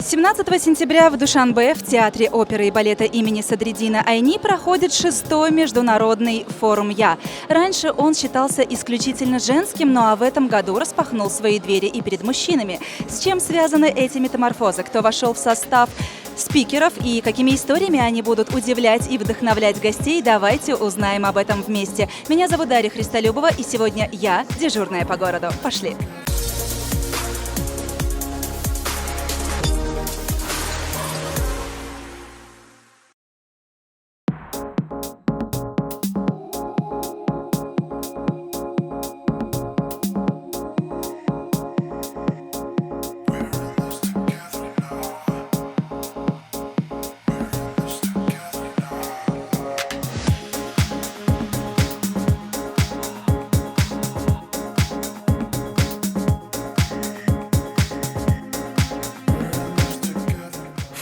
17 сентября в Душанбе в Театре оперы и балета имени Садриддина Айни проходит 6-й международный форум «Я». Раньше он считался исключительно женским, но в этом году распахнул свои двери и перед мужчинами. С чем связаны эти метаморфозы? Кто вошел в состав спикеров и какими историями они будут удивлять и вдохновлять гостей? Давайте узнаем об этом вместе. Меня зовут Дарья Христолюбова, и сегодня я дежурная по городу. Пошли!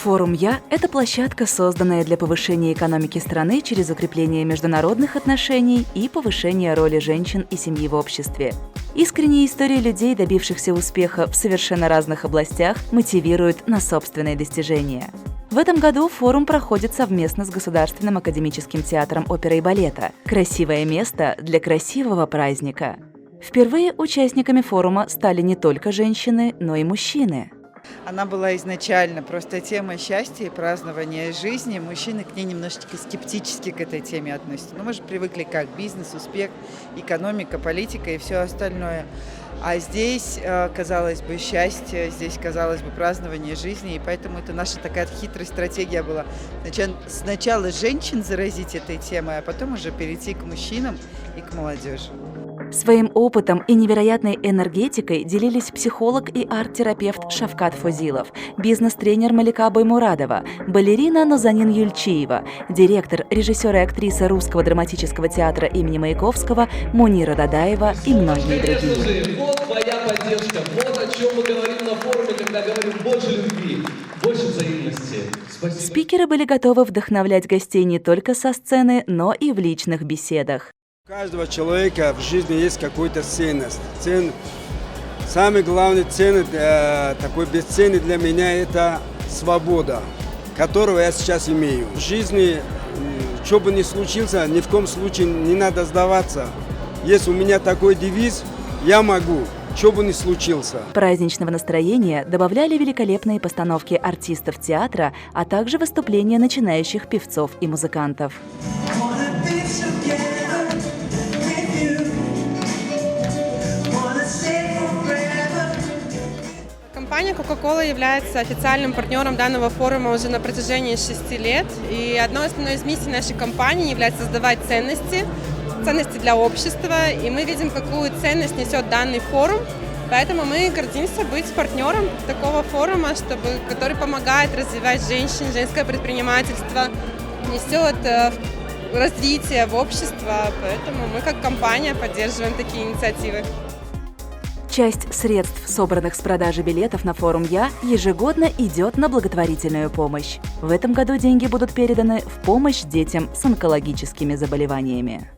Форум «Я» – это площадка, созданная для повышения экономики страны через укрепление международных отношений и повышение роли женщин и семьи в обществе. Искренние истории людей, добившихся успеха в совершенно разных областях, мотивируют на собственные достижения. В этом году форум проходит совместно с Государственным академическим театром оперы и балета. Красивое место для красивого праздника. Впервые участниками форума стали не только женщины, но и мужчины. Она была изначально просто тема счастья и празднования жизни. Мужчины к ней немножечко скептически к этой теме относятся. Мы же привыкли как бизнес, успех, экономика, политика и все остальное. А здесь, казалось бы, счастье, здесь, казалось бы, празднование жизни. И поэтому это наша такая хитрая стратегия была. Сначала женщин заразить этой темой, а потом уже перейти к мужчинам и к молодежи. Своим опытом и невероятной энергетикой делились психолог и арт-терапевт Шавкат Фозилов, бизнес-тренер Малика Баймурадова, балерина Назанин Юльчиева, директор, режиссер и актриса Русского драматического театра имени Маяковского Мунира Дадаева и многие другие. Вот твоя поддержка, вот о чем мы говорим на форуме, когда говорим больше любви, больше взаимности. Спасибо. Спикеры были готовы вдохновлять гостей не только со сцены, но и в личных беседах. У каждого человека в жизни есть какая-то ценность. Самый главный ценность, такой бесценный для меня, это свобода, которую я сейчас имею. В жизни, что бы ни случилось, ни в коем случае не надо сдаваться. Если у меня такой девиз, я могу, что бы ни случилось. Праздничного настроения добавляли великолепные постановки артистов театра, а также выступления начинающих певцов и музыкантов. Компания Coca-Cola является официальным партнером данного форума уже на протяжении 6 лет. И одной из миссий нашей компании является создавать ценности для общества. И мы видим, какую ценность несет данный форум. Поэтому мы гордимся быть партнером такого форума, который помогает развивать женщин, женское предпринимательство, несет развитие в общество. Поэтому мы как компания поддерживаем такие инициативы. Часть средств, собранных с продажи билетов на форум «Я», ежегодно идет на благотворительную помощь. В этом году деньги будут переданы в помощь детям с онкологическими заболеваниями.